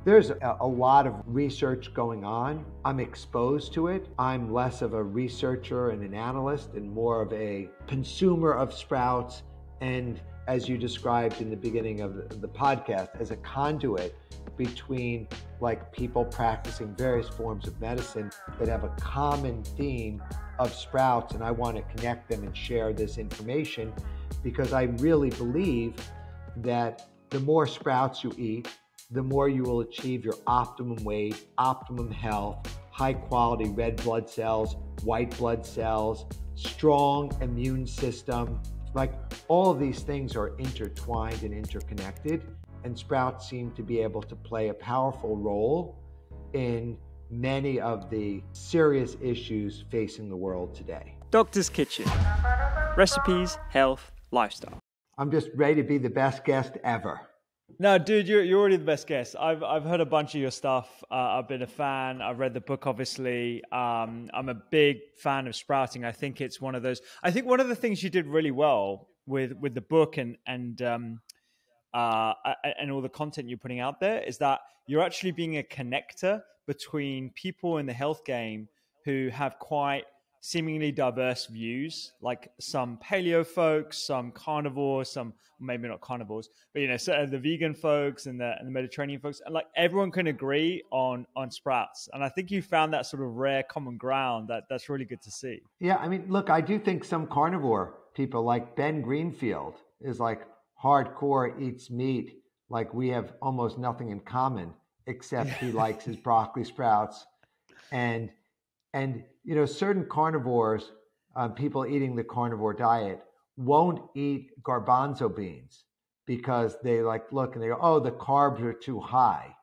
There's a lot of research going on. I'm exposed to it. I'm less of a researcher and an analyst and more of a consumer of sprouts. And as you described in the beginning of the podcast, as a conduit between like people practicing various forms of medicine that have a common theme of sprouts. And I want to connect them and share this information because I really believe that the more sprouts you eat, the more you will achieve your optimum weight, optimum health, high quality red blood cells, white blood cells, strong immune system. Like all of these things are intertwined and interconnected, and sprouts seem to be able to play a powerful role in many of the serious issues facing the world today. Doctor's Kitchen. Recipes, health, lifestyle. I'm just ready to be the best guest ever. No, dude, you're already the best guest. I've heard a bunch of your stuff. I've been a fan. I've read the book, obviously. I'm a big fan of sprouting. I think it's one of those. I think one of the things you did really well with the book and all the content you're putting out there is that you're actually being a connector between people in the health game who have quite seemingly diverse views, like some paleo folks, some carnivores, some maybe not carnivores, but so the vegan folks and the Mediterranean folks, and like everyone can agree on sprouts. And I think you found that sort of rare common ground that's really good to see. Yeah, I mean, look, I do think some carnivore people like Ben Greenfield is like hardcore, eats meat. Like we have almost nothing in common except he likes his broccoli sprouts. And certain carnivores, people eating the carnivore diet won't eat garbanzo beans because they look and they go, oh, the carbs are too high.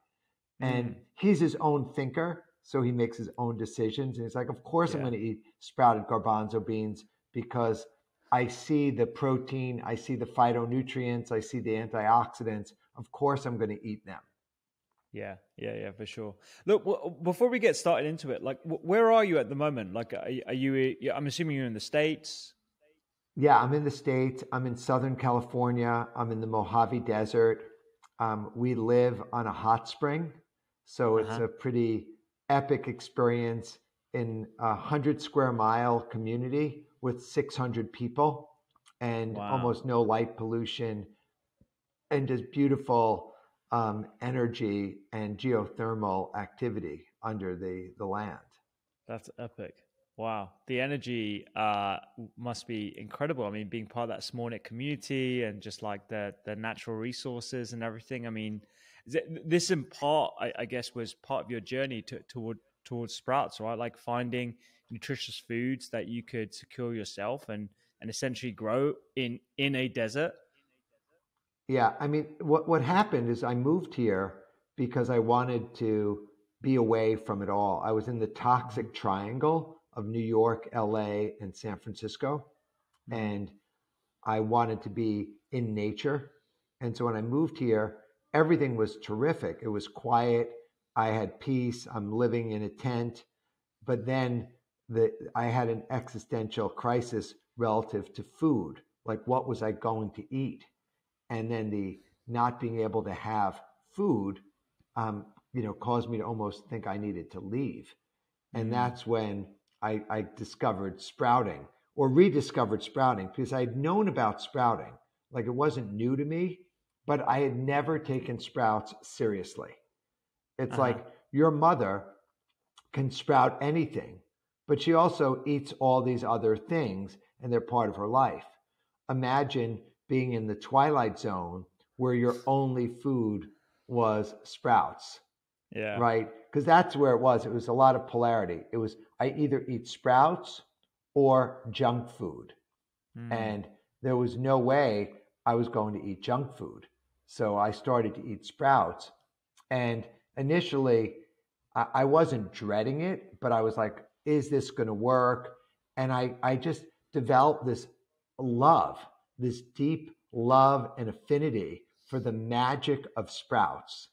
And he's his own thinker, so he makes his own decisions. And he's like, of course I'm going to eat sprouted garbanzo beans because I see the protein, I see the phytonutrients, I see the antioxidants. Of course I'm going to eat them. Yeah, for sure. Look, before we get started into it, like, where are you at the moment? Like, are you? I'm assuming you're in the States. Yeah, I'm in the States. I'm in Southern California. I'm in the Mojave Desert. We live on a hot spring, so it's a pretty epic experience in a 100 square mile community with 600 people and almost no light pollution and just beautiful energy and geothermal activity under the land. That's epic. Wow. The energy must be incredible. I mean, being part of that small knit community and just like the natural resources and everything. I mean, this in part, I guess, was part of your journey towards sprouts, right? Like finding nutritious foods that you could secure yourself and essentially grow in a desert. Yeah, I mean, what happened is I moved here because I wanted to be away from it all. I was in the toxic triangle of New York, LA, and San Francisco, and I wanted to be in nature. And so when I moved here, everything was terrific. It was quiet. I had peace. I'm living in a tent. But then I had an existential crisis relative to food. Like, what was I going to eat? And then the not being able to have food, caused me to almost think I needed to leave. And that's when I discovered sprouting or rediscovered sprouting because I had known about sprouting. Like it wasn't new to me, but I had never taken sprouts seriously. It's like your mother can sprout anything, but she also eats all these other things and they're part of her life. Imagine being in the twilight zone where your only food was sprouts. Yeah. Right? Because that's where it was. It was a lot of polarity. It was, I either eat sprouts or junk food. And there was no way I was going to eat junk food. So I started to eat sprouts. And initially, I wasn't dreading it, but I was like, is this going to work? And I just developed this deep love and affinity for the magic of sprouts.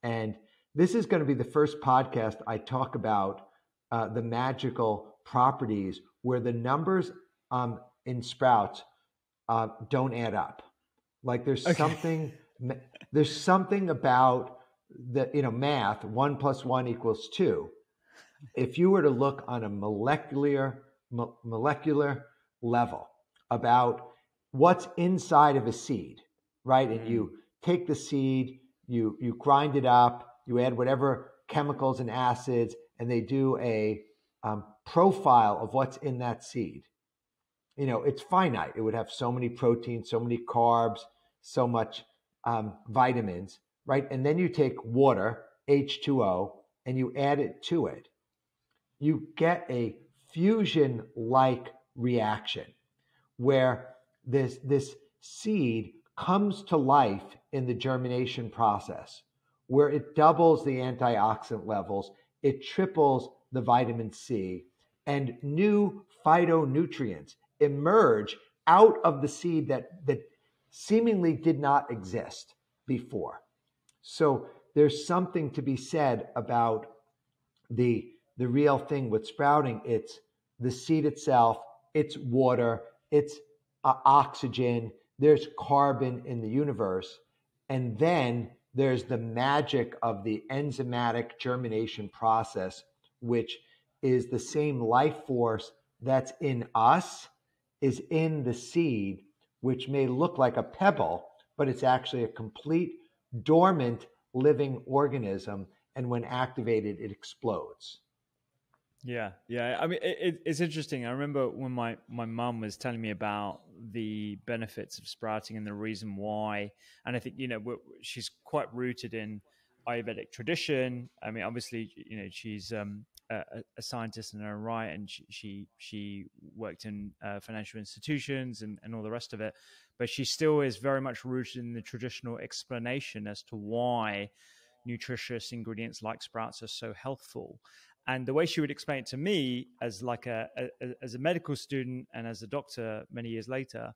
And this is going to be the first podcast I talk about the magical properties where the numbers in sprouts don't add up. Like there's something about the, math, 1 + 1 = 2. If you were to look on a molecular level about what's inside of a seed, right? And you take the seed, you grind it up, you add whatever chemicals and acids, and they do a profile of what's in that seed. It's finite. It would have so many proteins, so many carbs, so much vitamins, right? And then you take water, H2O, and you add it to it. You get a fusion-like reaction where this seed comes to life in the germination process, where it doubles the antioxidant levels, it triples the vitamin C, and new phytonutrients emerge out of the seed that seemingly did not exist before. So there's something to be said about the real thing with sprouting. It's the seed itself, it's water, it's oxygen, there's carbon in the universe, and then there's the magic of the enzymatic germination process, which is the same life force that's in us, is in the seed, which may look like a pebble, but it's actually a complete dormant living organism. And when activated, it explodes. Yeah. I mean, it's interesting. I remember when my mum was telling me about the benefits of sprouting and the reason why. And I think, she's quite rooted in Ayurvedic tradition. I mean, obviously, she's a scientist in her own right, and she worked in financial institutions and all the rest of it. But she still is very much rooted in the traditional explanation as to why nutritious ingredients like sprouts are so healthful. And the way she would explain it to me as like as a medical student and as a doctor many years later,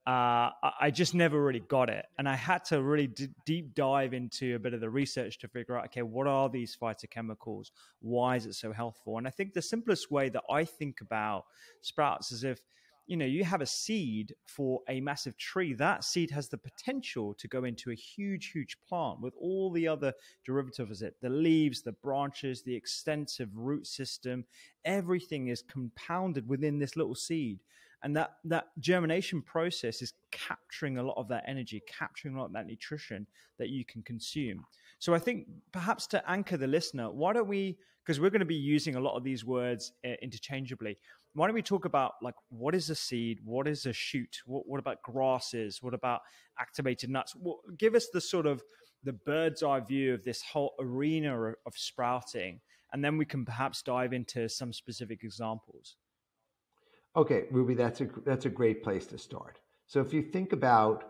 I just never really got it. And I had to really deep dive into a bit of the research to figure out, okay, what are these phytochemicals? Why is it so healthful? And I think the simplest way that I think about sprouts is if, you have a seed for a massive tree. That seed has the potential to go into a huge, huge plant with all the other derivatives of it, the leaves, the branches, the extensive root system. Everything is compounded within this little seed. And that germination process is capturing a lot of that energy, capturing a lot of that nutrition that you can consume. So I think perhaps to anchor the listener, why don't we, because we're going to be using a lot of these words interchangeably, why don't we talk about like, what is a seed? What is a shoot? What about grasses? What about activated nuts? Give us the sort of the bird's eye view of this whole arena of sprouting. And then we can perhaps dive into some specific examples. Okay, Ruby, that's a great place to start. So if you think about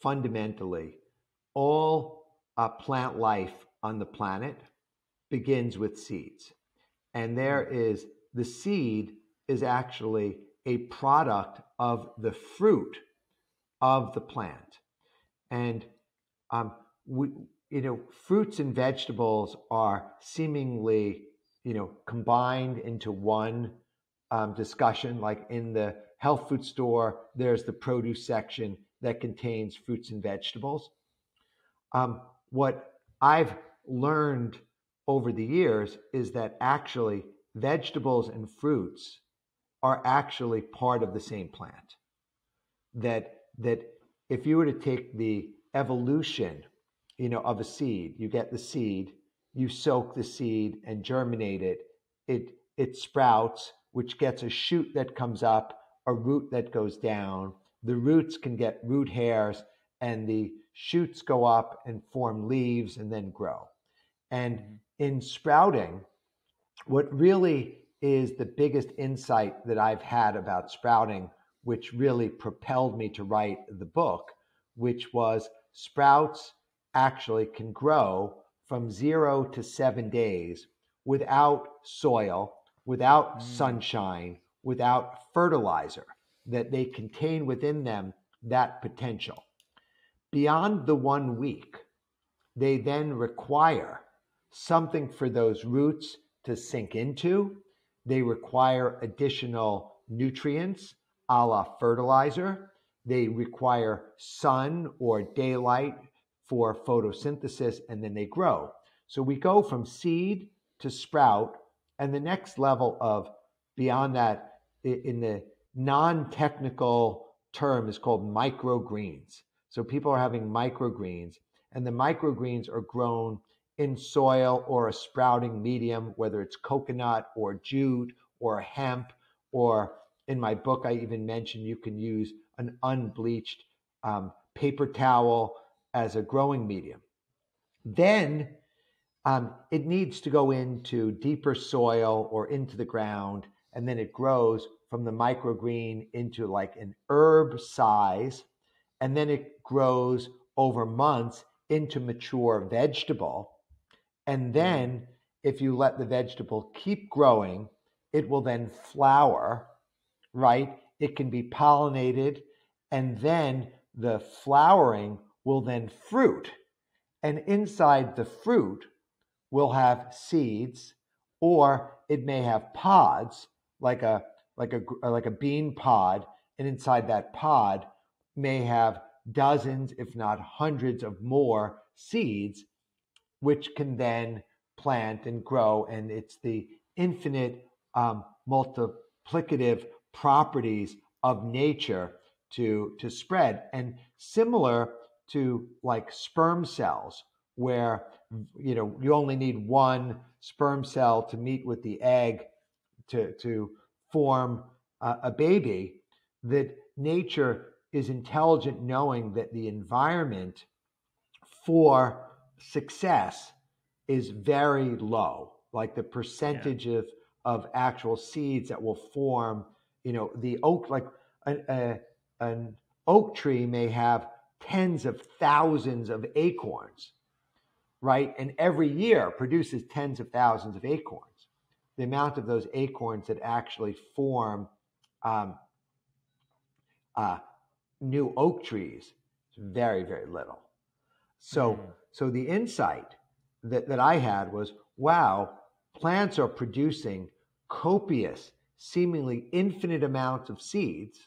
fundamentally, all plant life on the planet begins with seeds. And the seed is actually a product of the fruit of the plant. And fruits and vegetables are seemingly, combined into one discussion. Like in the health food store, there's the produce section that contains fruits and vegetables. What I've learned over the years is that actually vegetables and fruits are actually part of the same plant. That if you were to take the evolution, of a seed, you get the seed, you soak the seed and germinate it, it sprouts, which gets a shoot that comes up, a root that goes down. The roots can get root hairs, and the shoots go up and form leaves and then grow. And in sprouting, what really is the biggest insight that I've had about sprouting, which really propelled me to write the book, which was sprouts actually can grow from 0 to 7 days without soil, without sunshine, without fertilizer, that they contain within them that potential. Beyond the 1 week, they then require something for those roots to sink into. They require additional nutrients, a la fertilizer. They require sun or daylight for photosynthesis, and then they grow. So we go from seed to sprout, and the next level of beyond that in the non-technical term is called microgreens. So people are having microgreens, and the microgreens are grown in soil or a sprouting medium, whether it's coconut or jute or hemp, or in my book, I even mentioned you can use an unbleached paper towel as a growing medium. Then it needs to go into deeper soil or into the ground, and then it grows from the microgreen into like an herb size, and then it grows over months into mature vegetable. And then if you let the vegetable keep growing, it will then flower, right? It can be pollinated, and then the flowering will then fruit. And inside the fruit will have seeds, or it may have pods, like a bean pod, and inside that pod may have dozens, if not hundreds of more seeds, which can then plant and grow. And it's the infinite multiplicative properties of nature to spread. And similar to like sperm cells, where you only need one sperm cell to meet with the egg to form a baby, that nature is intelligent, knowing that the environment for success is very low, like the percentage of actual seeds that will form, the oak, like an oak tree may have tens of thousands of acorns, right? And every year produces tens of thousands of acorns. The amount of those acorns that actually form new oak trees is very, very little. So the insight that I had was, wow, plants are producing copious, seemingly infinite amounts of seeds,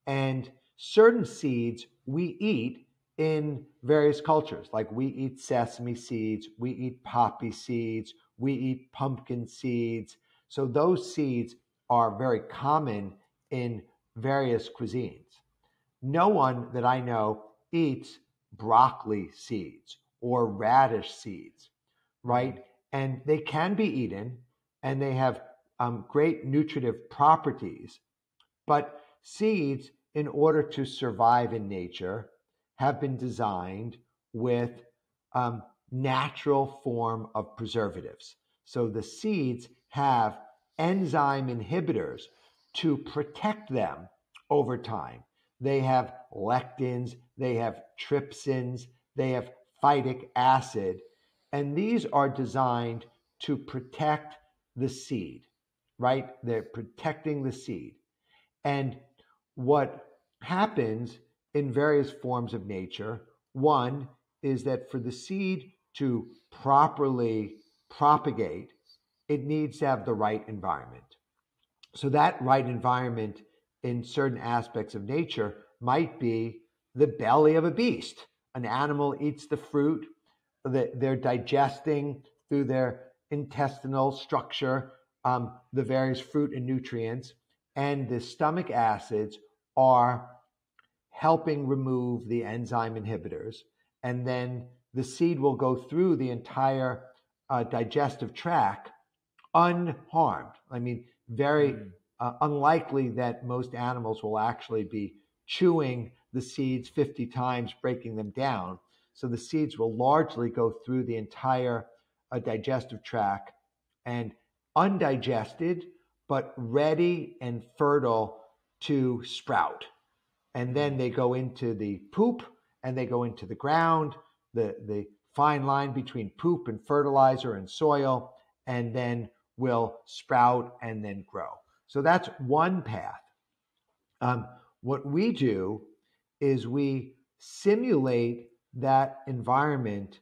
and certain seeds we eat in various cultures. Like we eat sesame seeds, we eat poppy seeds, we eat pumpkin seeds. So those seeds are very common in various cuisines. No one that I know eats broccoli seeds or radish seeds, right? And they can be eaten, and they have great nutritive properties. But seeds, in order to survive in nature, have been designed with natural form of preservatives. So the seeds have enzyme inhibitors to protect them over time. They have lectins, they have trypsins, they have phytic acid, and these are designed to protect the seed, right? They're protecting the seed. And what happens in various forms of nature, one is that for the seed to properly propagate, it needs to have the right environment. So that right environment in certain aspects of nature might be the belly of a beast. An animal eats the fruit, they're digesting through their intestinal structure the various fruit and nutrients, and the stomach acids are helping remove the enzyme inhibitors, and then the seed will go through the entire digestive tract unharmed. I mean, very unlikely that most animals will actually be chewing the seeds 50 times, breaking them down. So the seeds will largely go through the entire digestive tract and undigested, but ready and fertile to sprout. And then they go into the poop, and they go into the ground, the fine line between poop and fertilizer and soil, and then will sprout and then grow. So that's one path. What we do is we simulate that environment,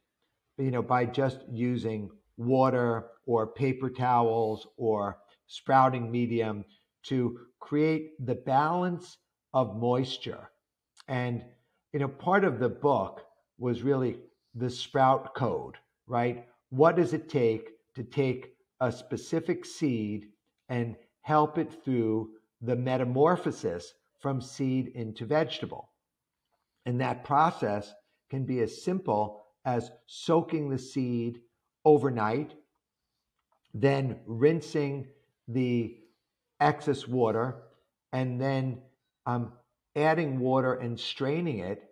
by just using water or paper towels or sprouting medium to create the balance of moisture. And, part of the book was really the sprout code, right? What does it take to take a specific seed and help it through the metamorphosis from seed into vegetable? And that process can be as simple as soaking the seed overnight, then rinsing the excess water, and then adding water and straining it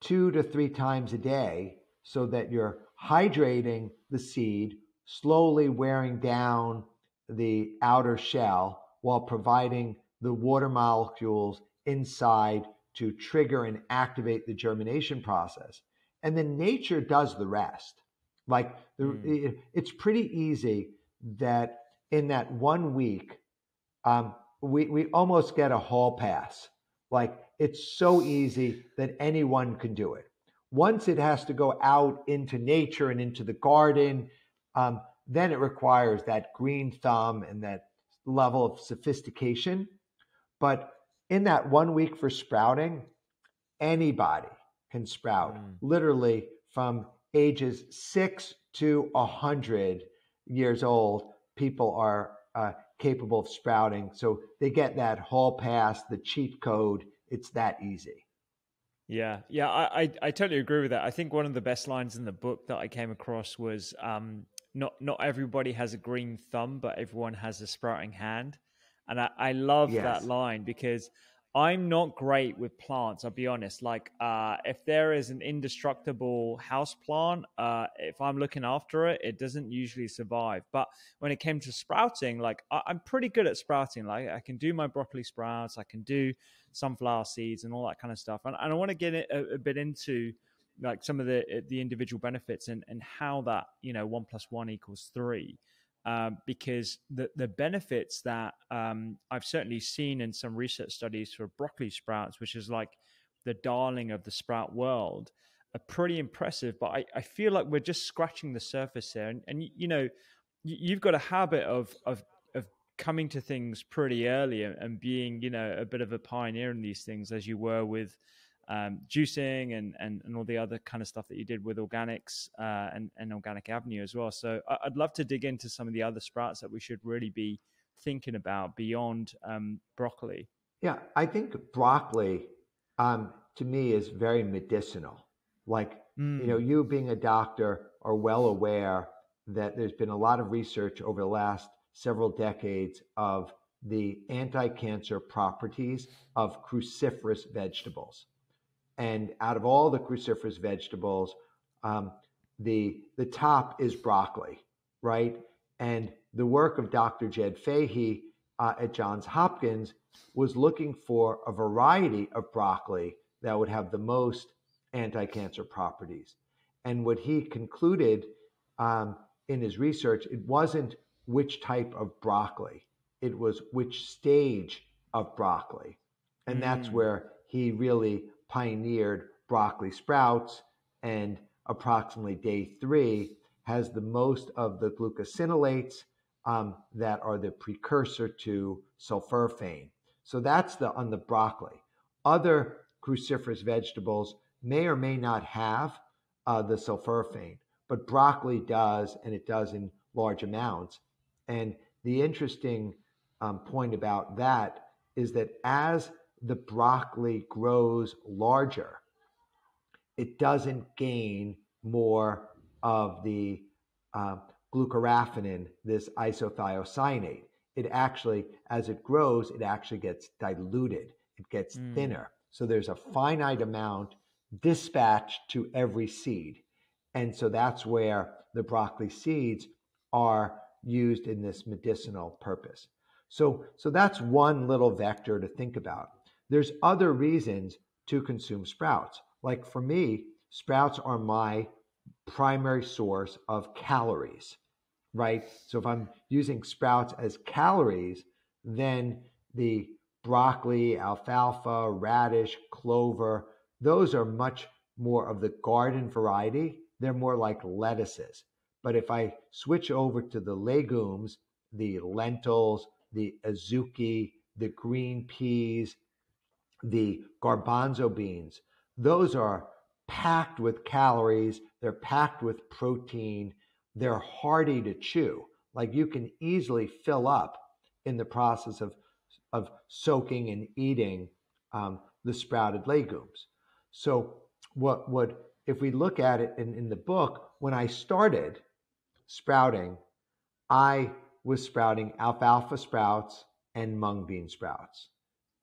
2 to 3 times a day so that you're hydrating the seed, slowly wearing down the outer shell while providing the water molecules inside to trigger and activate the germination process. And then nature does the rest. Like it's pretty easy that in that 1 week, we almost get a hall pass. Like it's so easy that anyone can do it. Once it has to go out into nature and into the garden, then it requires that green thumb and that level of sophistication. But in that 1 week for sprouting, anybody can sprout, literally from ages 6 to 100 years old. People are capable of sprouting. So they get that hall pass, the cheat code. It's that easy. Yeah, I totally agree with that. I think one of the best lines in the book that I came across was not everybody has a green thumb, but everyone has a sprouting hand. And I love that line because I'm not great with plants, I'll be honest. Like if there is an indestructible house plant, if I'm looking after it, it doesn't usually survive. But when it came to sprouting, like I'm pretty good at sprouting. Like I can do my broccoli sprouts, I can do sunflower seeds and all that kind of stuff. And I want to get a bit into like some of the individual benefits and how that, 1 + 1 = 3. Because the benefits that I've certainly seen in some research studies for broccoli sprouts, which is like the darling of the sprout world, are pretty impressive. But I feel like we're just scratching the surface here. And you've got a habit of coming to things pretty early and being, a bit of a pioneer in these things, as you were with juicing and all the other kind of stuff that you did with organics and Organic Avenue as well. So I'd love to dig into some of the other sprouts that we should really be thinking about beyond broccoli. Yeah, I think broccoli to me is very medicinal. Like, you being a doctor are well aware that there's been a lot of research over the last several decades of the anti-cancer properties of cruciferous vegetables. And out of all the cruciferous vegetables, the top is broccoli, right? And the work of Dr. Jed Fahey at Johns Hopkins was looking for a variety of broccoli that would have the most anti-cancer properties. And what he concluded in his research, it wasn't which type of broccoli, it was which stage of broccoli. And that's where he really pioneered broccoli sprouts, and approximately day 3 has the most of the glucosinolates that are the precursor to sulforaphane. So that's on the broccoli. Other cruciferous vegetables may or may not have the sulforaphane, but broccoli does, and it does in large amounts. And the interesting point about that is that as the broccoli grows larger, it doesn't gain more of the glucoraphanin, this isothiocyanate. It actually, as it grows, it actually gets diluted. It gets thinner. So there's a finite amount dispatched to every seed. And so that's where the broccoli seeds are used in this medicinal purpose. So that's one little vector to think about. There's other reasons to consume sprouts. Like for me, sprouts are my primary source of calories, right? So if I'm using sprouts as calories, then the broccoli, alfalfa, radish, clover, those are much more of the garden variety. They're more like lettuces. But if I switch over to the legumes, the lentils, the azuki, the green peas, the garbanzo beans, those are packed with calories. They're packed with protein. They're hardy to chew. Like you can easily fill up in the process of soaking and eating the sprouted legumes. So what if we look at it in the book, when I started sprouting, I was sprouting alfalfa sprouts and mung bean sprouts.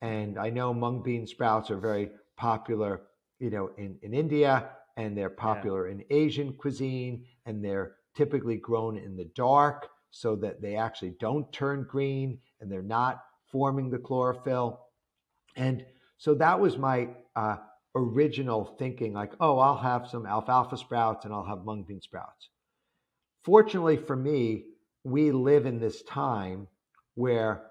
And I know mung bean sprouts are very popular, in India, and they're popular in Asian cuisine, and they're typically grown in the dark so that they actually don't turn green and they're not forming the chlorophyll. And so that was my original thinking, like, oh, I'll have some alfalfa sprouts and I'll have mung bean sprouts. Fortunately for me, we live in this time where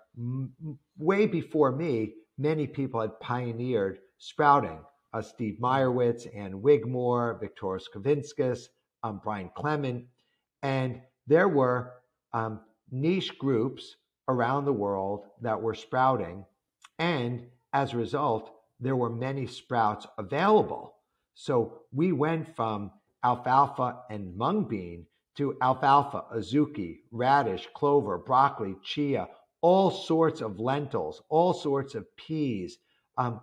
way before me, many people had pioneered sprouting. Steve Meyerowitz, Ann Wigmore, Viktoras Kavinskas, Brian Clement. And there were niche groups around the world that were sprouting. And as a result, there were many sprouts available. So we went from alfalfa and mung bean to alfalfa, azuki, radish, clover, broccoli, chia, all sorts of lentils, all sorts of peas,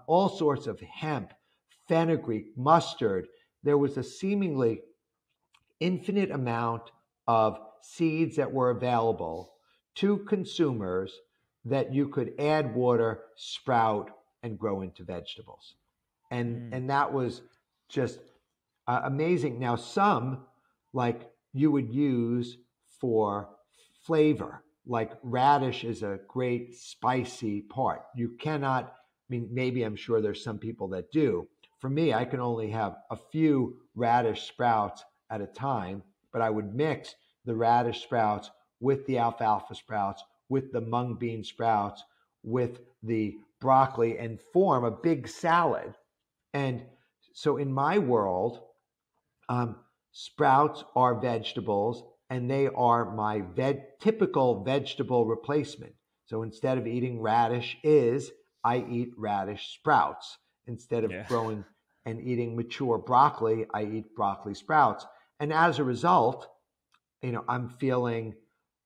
all sorts of hemp, fenugreek, mustard. There was a seemingly infinite amount of seeds that were available to consumers that you could add water, sprout, and grow into vegetables. And that was just amazing. Now, some, like, you would use for flavor, like radish is a great spicy part. You cannot, I mean, maybe I'm sure there's some people that do. For me, I can only have a few radish sprouts at a time, but I would mix the radish sprouts with the alfalfa sprouts, with the mung bean sprouts, with the broccoli, and form a big salad. And so in my world, sprouts are vegetables, and they are my typical vegetable replacement. So instead of eating radish, I eat radish sprouts. Instead of growing and eating mature broccoli, I eat broccoli sprouts. And as a result, I'm feeling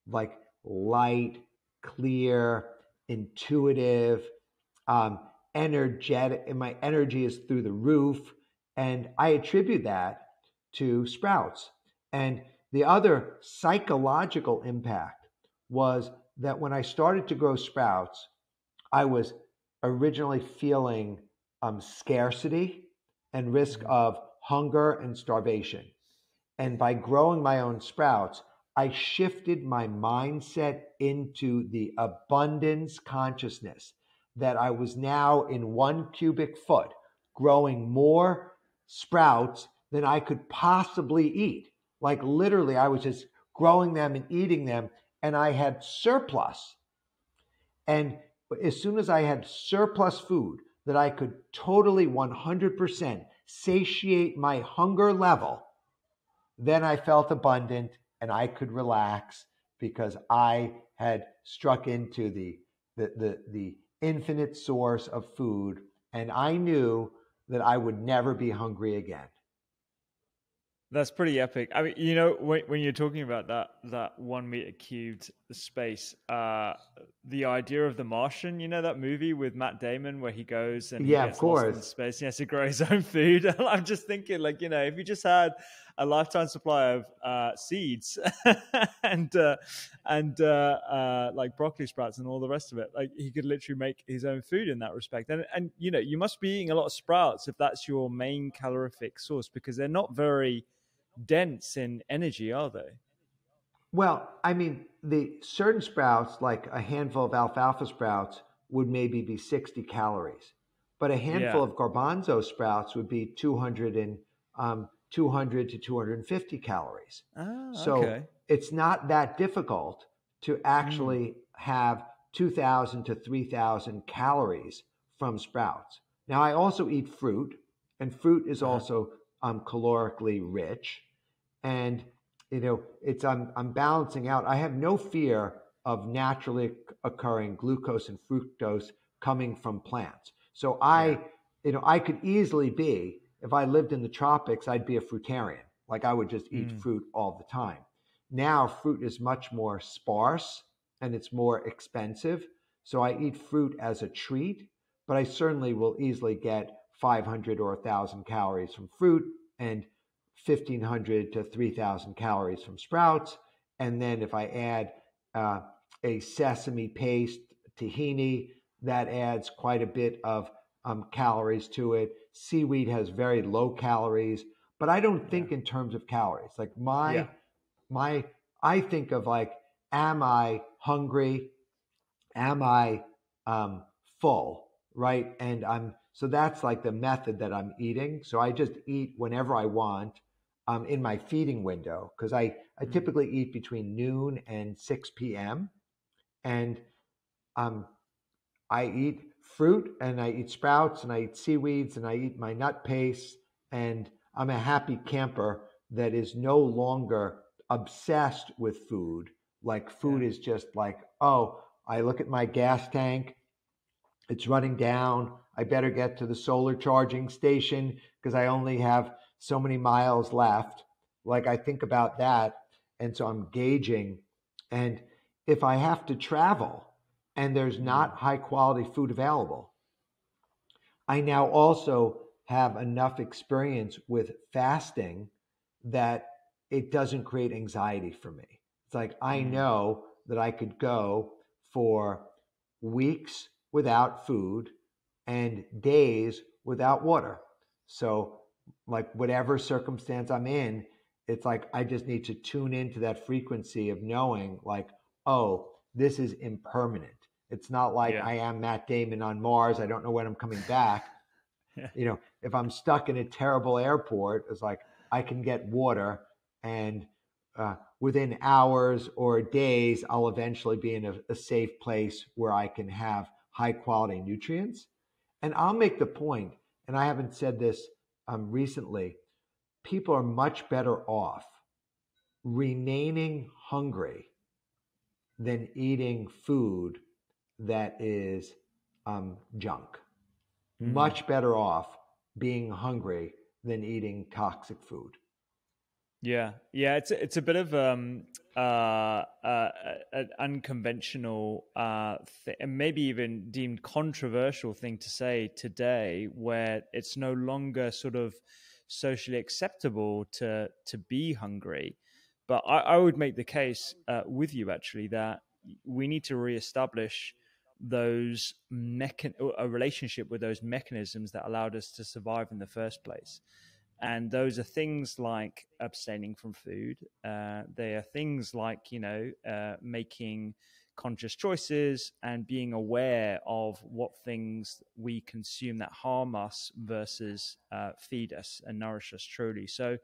like light, clear, intuitive, energetic, and my energy is through the roof. And I attribute that to sprouts. And the other psychological impact was that when I started to grow sprouts, I was originally feeling scarcity and risk of hunger and starvation. And by growing my own sprouts, I shifted my mindset into the abundance consciousness that I was now in 1 cubic foot growing more sprouts than I could possibly eat. Like literally, I was just growing them and eating them, and I had surplus. And as soon as I had surplus food that I could totally 100% satiate my hunger level, then I felt abundant and I could relax because I had struck into the infinite source of food, and I knew that I would never be hungry again. That's pretty epic. I mean, when you're talking about that 1 meter cubed space, the idea of The Martian, that movie with Matt Damon where he goes and he gets lost in space and he has to grow his own food. And I'm just thinking, like, if you just had a lifetime supply of seeds and like broccoli sprouts and all the rest of it, like he could literally make his own food in that respect. And you must be eating a lot of sprouts if that's your main calorific source, because they're not very dense in energy, are they? Well, I mean, the certain sprouts, like a handful of alfalfa sprouts, would maybe be 60 calories, but a handful of garbanzo sprouts would be 200 to 250 calories. So it's not that difficult to actually have 2,000 to 3,000 calories from sprouts. Now, I also eat fruit, and fruit is also calorically rich, and I'm balancing out. I have no fear of naturally occurring glucose and fructose coming from plants. So I could easily be, if I lived in the tropics, I'd be a fruitarian. Like I would just eat fruit all the time. Now fruit is much more sparse and it's more expensive. So I eat fruit as a treat, but I certainly will easily get 500 or 1,000 calories from fruit and 1,500 to 3,000 calories from sprouts. And then if I add a sesame paste tahini, that adds quite a bit of calories to it. Seaweed has very low calories, but I don't think in terms of calories. Like I think of like, am I hungry? Am I full? Right? And so that's like the method that I'm eating. So I just eat whenever I want in my feeding window, because I typically eat between noon and 6 p.m. And I eat fruit and I eat sprouts and I eat seaweeds and I eat my nut paste. And I'm a happy camper that is no longer obsessed with food. Like food is just like, oh, I look at my gas tank, it's running down. I better get to the solar charging station because I only have so many miles left. Like I think about that. And so I'm gauging. And if I have to travel and there's not high quality food available, I now also have enough experience with fasting that it doesn't create anxiety for me. It's like I know that I could go for weeks without food and days without water. So like whatever circumstance I'm in, it's like I just need to tune into that frequency of knowing like, oh, this is impermanent. It's not like I am Matt Damon on Mars. I don't know when I'm coming back. You know, if I'm stuck in a terrible airport, it's like I can get water and within hours or days, I'll eventually be in a safe place where I can have high quality nutrients. And I'll make the point, and I haven't said this recently, people are much better off remaining hungry than eating food that is junk. Much better off being hungry than eating toxic food. Yeah, it's a bit of an unconventional and maybe even deemed controversial thing to say today, where it's no longer sort of socially acceptable to be hungry. But I would make the case with you actually that we need to reestablish those a relationship with those mechanisms that allowed us to survive in the first place. And those are things like abstaining from food. They are things like, making conscious choices and being aware of what things we consume that harm us versus feed us and nourish us truly. So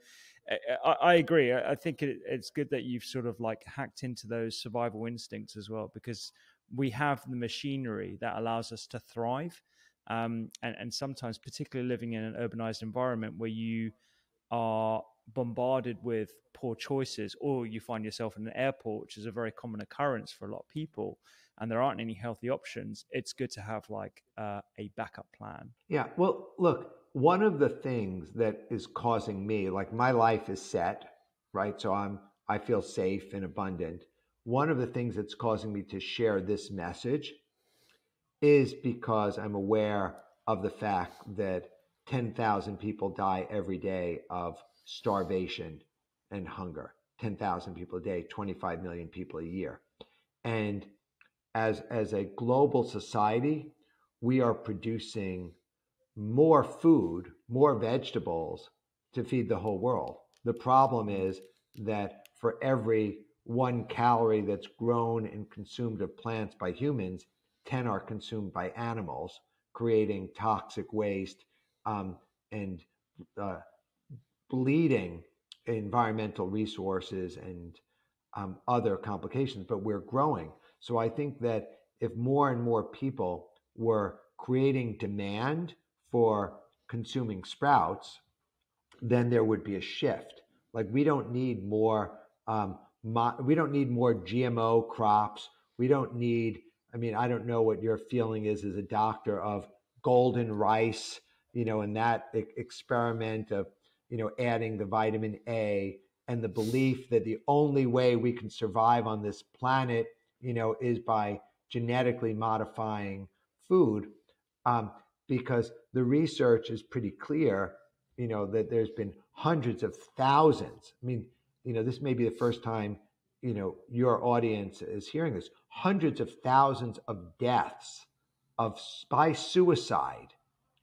I agree. I think it's good that you've sort of like hacked into those survival instincts as well, because we have the machinery that allows us to thrive. And sometimes, particularly living in an urbanized environment where you are bombarded with poor choices, or you find yourself in an airport, which is a very common occurrence for a lot of people, and there aren't any healthy options, it's good to have like a backup plan. Yeah. Well, look, one of the things that is causing me, like my life is set, right? So I feel safe and abundant. One of the things that's causing me to share this message is because I'm aware of the fact that 10,000 people die every day of starvation and hunger. 10,000 people a day, 25 million people a year. And as a global society, we are producing more food, more vegetables to feed the whole world. The problem is that for every 1 calorie that's grown and consumed of plants by humans, 10 are consumed by animals, creating toxic waste and bleeding environmental resources and other complications. But we're growing. So I think that if more and more people were creating demand for consuming sprouts, then there would be a shift. Like we don't need more GMO crops. We don't need, I mean, I don't know what your feeling is as a doctor of golden rice in that experiment of, adding the vitamin A, and the belief that the only way we can survive on this planet, is by genetically modifying food, um, because the research is pretty clear, that there's been hundreds of thousands. I mean, this may be the first time, your audience is hearing this. Hundreds of thousands of deaths by suicide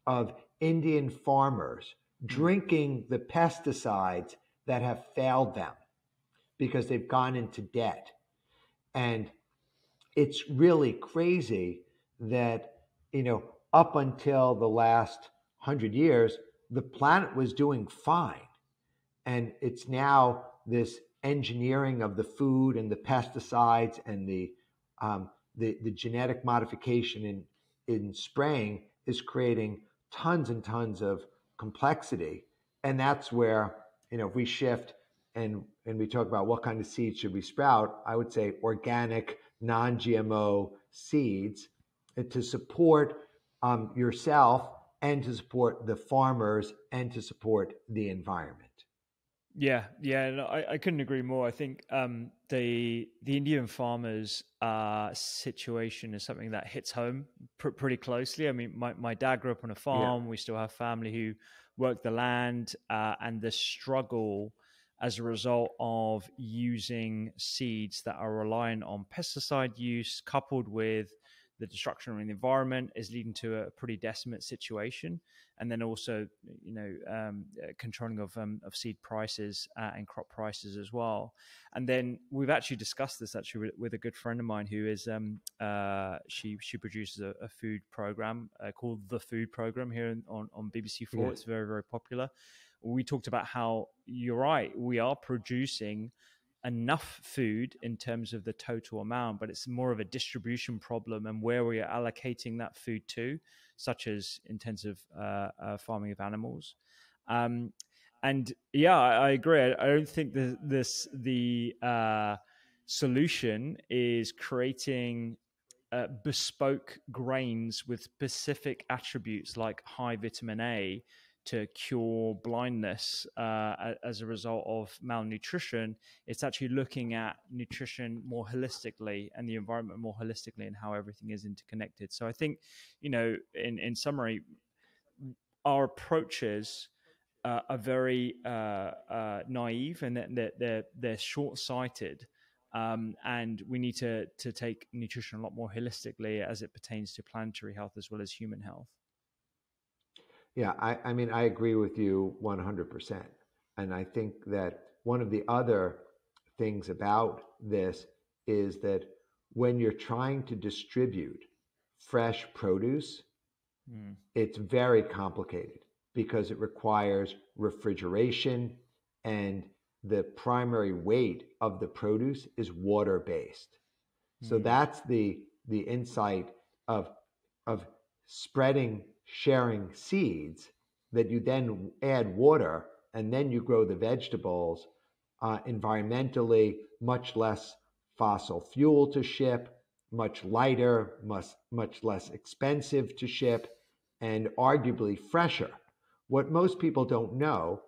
of Indian farmers drinking the pesticides that have failed them because they've gone into debt. And it's really crazy that, up until the last 100 years, the planet was doing fine. And it's now this engineering of the food and the pesticides and the genetic modification in spraying is creating tons and tons of complexity. And that's where, if we shift and we talk about what kind of seeds should we sprout, I would say organic, non-GMO seeds, to support yourself, and to support the farmers, and to support the environment. Yeah, no, I couldn't agree more. I think the Indian farmers situation is something that hits home pretty closely. I mean, my dad grew up on a farm. Yeah. We still have family who work the land, and the struggle as a result of using seeds that are reliant on pesticide use, coupled with the destruction of the environment, is leading to a pretty decimate situation. And then also, controlling of seed prices and crop prices as well. And then we've actually discussed this actually with a good friend of mine who is she produces a food program called The Food Program here on BBC4. Yeah. It's very, very popular. We talked about how, you're right, we are producing enough food in terms of the total amount, but it's more of a distribution problem and where we are allocating that food to, such as intensive farming of animals. And yeah, I agree. I don't think the solution is creating bespoke grains with specific attributes like high vitamin A to cure blindness as a result of malnutrition. It's actually looking at nutrition more holistically and the environment more holistically, and how everything is interconnected. So I think, in summary, our approaches are very naive, and they're short-sighted. And we need to take nutrition a lot more holistically as it pertains to planetary health as well as human health. Yeah, I mean, I agree with you 100%. And I think that one of the other things about this is that when you're trying to distribute fresh produce, it's very complicated because it requires refrigeration, and the primary weight of the produce is water-based. So that's the insight of sharing seeds, that you then add water, and then you grow the vegetables environmentally much less fossil fuel to ship, much lighter, much less expensive to ship, and arguably fresher. What most people don't know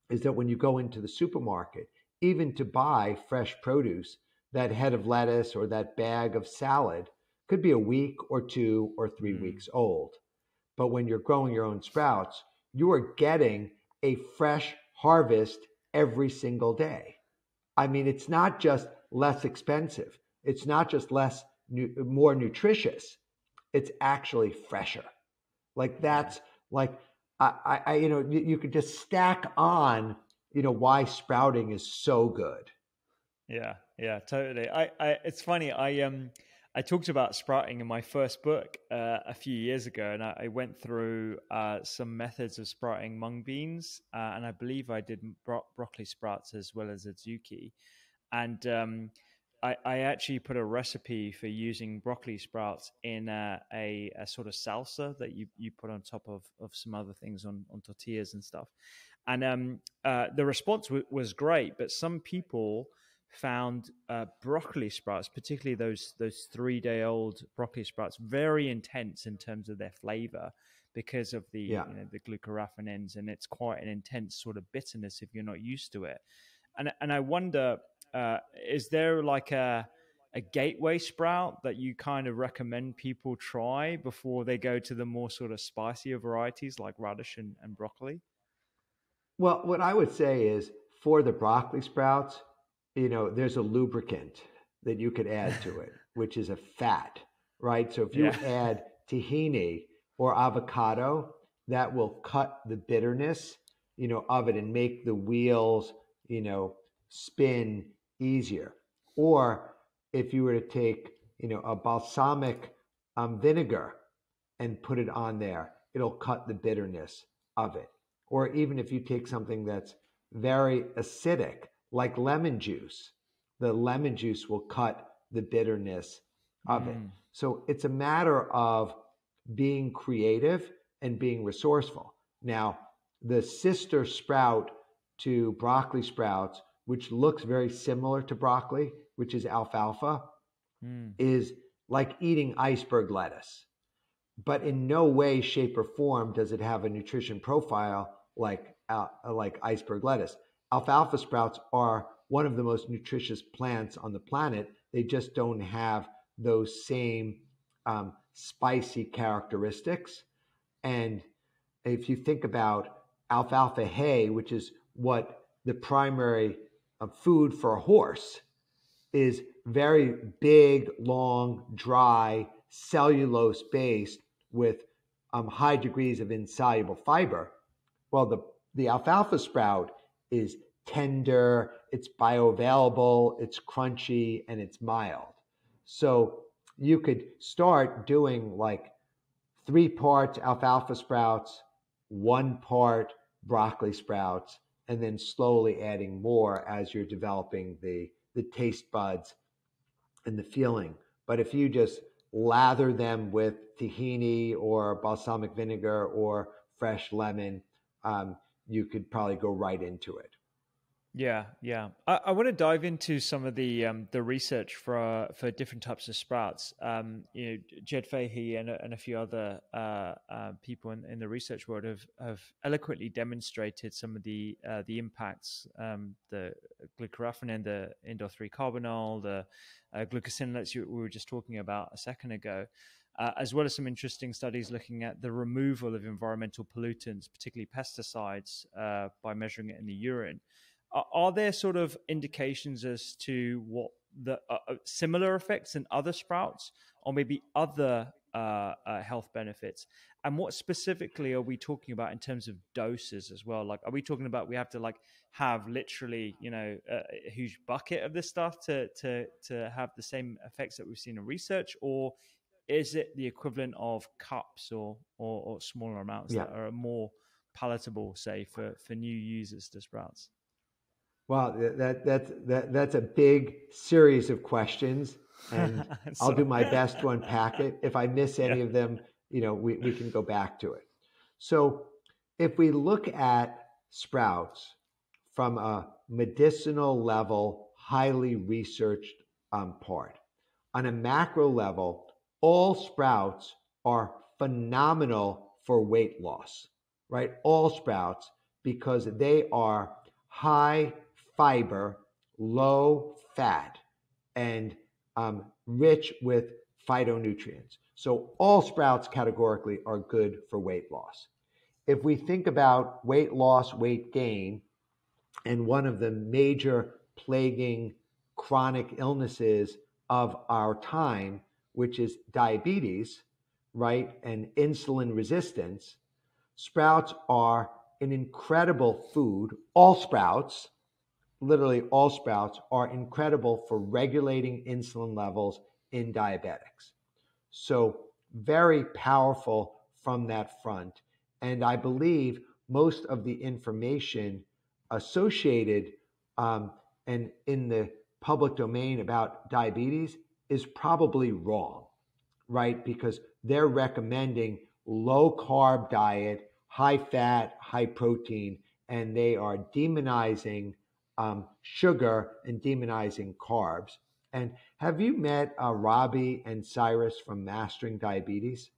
is that when you go into the supermarket, even to buy fresh produce, that head of lettuce or that bag of salad could be a week or 2 or 3 weeks old. But when you're growing your own sprouts, you are getting a fresh harvest every single day. I mean, it's not just less expensive. It's not just more nutritious. It's actually fresher. Like that's like, you could just stack on, why sprouting is so good. Yeah, totally. It's funny. I talked about sprouting in my first book a few years ago, and I went through some methods of sprouting mung beans, and I believe I did broccoli sprouts as well as adzuki. And I actually put a recipe for using broccoli sprouts in a sort of salsa that you put on top of some other things on tortillas and stuff. And the response was great, but some people found broccoli sprouts, particularly those 3-day-old broccoli sprouts, very intense in terms of their flavor, because of the Yeah. the glucoraphanins, and it's quite an intense sort of bitterness if you're not used to it. And I wonder, is there like a gateway sprout that you kind of recommend people try before they go to the more sort of spicier varieties like radish and broccoli? Well, what I would say is for the broccoli sprouts, there's a lubricant that you could add to it, which is a fat, right? So if you Yeah. add tahini or avocado, that will cut the bitterness, of it and make the wheels, spin easier. Or if you were to take, a balsamic vinegar and put it on there, it'll cut the bitterness of it. Or even if you take something that's very acidic, like lemon juice, the lemon juice will cut the bitterness of it. Mm. So it's a matter of being creative and being resourceful. Now, the sister sprout to broccoli sprouts, which looks very similar to broccoli, which is alfalfa, Mm. is like eating iceberg lettuce, but in no way, shape, or form does it have a nutrition profile like iceberg lettuce. Alfalfa sprouts are one of the most nutritious plants on the planet. They just don't have those same spicy characteristics. And if you think about alfalfa hay, which is what the primary food for a horse, is very big, long, dry, cellulose based with high degrees of insoluble fiber. Well, the alfalfa sprout is tender, it's bioavailable, it's crunchy, and it's mild. So you could start doing like 3 parts alfalfa sprouts, 1 part broccoli sprouts, and then slowly adding more as you're developing the taste buds and the feeling. But if you just lather them with tahini or balsamic vinegar or fresh lemon, you could probably go right into it. Yeah, yeah. I want to dive into some of the research for different types of sprouts. Jed Fahey and a few other people in the research world have eloquently demonstrated some of the impacts, the glucoraphanin, the indole 3 carbinol, the glucosinolates we were just talking about a second ago. As well as some interesting studies looking at the removal of environmental pollutants, particularly pesticides, by measuring it in the urine. Are there sort of indications as to what the similar effects in other sprouts, or maybe other health benefits? And what specifically are we talking about in terms of doses as well? Like, are we talking about we have to like have literally, a huge bucket of this stuff to have the same effects that we've seen in research, or is it the equivalent of cups or smaller amounts that are more palatable, say, for new users to sprouts? Well, that's a big series of questions, and I'll do my best to unpack it. If I miss any of them, we can go back to it. So if we look at sprouts from a medicinal level, highly researched part, on a macro level, all sprouts are phenomenal for weight loss, right? All sprouts, because they are high fiber, low fat, and rich with phytonutrients. So all sprouts categorically are good for weight loss. If we think about weight loss, weight gain, and one of the major plaguing chronic illnesses of our time, which is diabetes, right, and insulin resistance, sprouts are an incredible food. All sprouts, literally all sprouts, are incredible for regulating insulin levels in diabetics. So very powerful from that front. And I believe most of the information associated and in the public domain about diabetes is probably wrong, right? Because they're recommending low carb diet, high fat, high protein, and they are demonizing sugar and demonizing carbs. And have you met Robbie and Cyrus from Mastering Diabetes?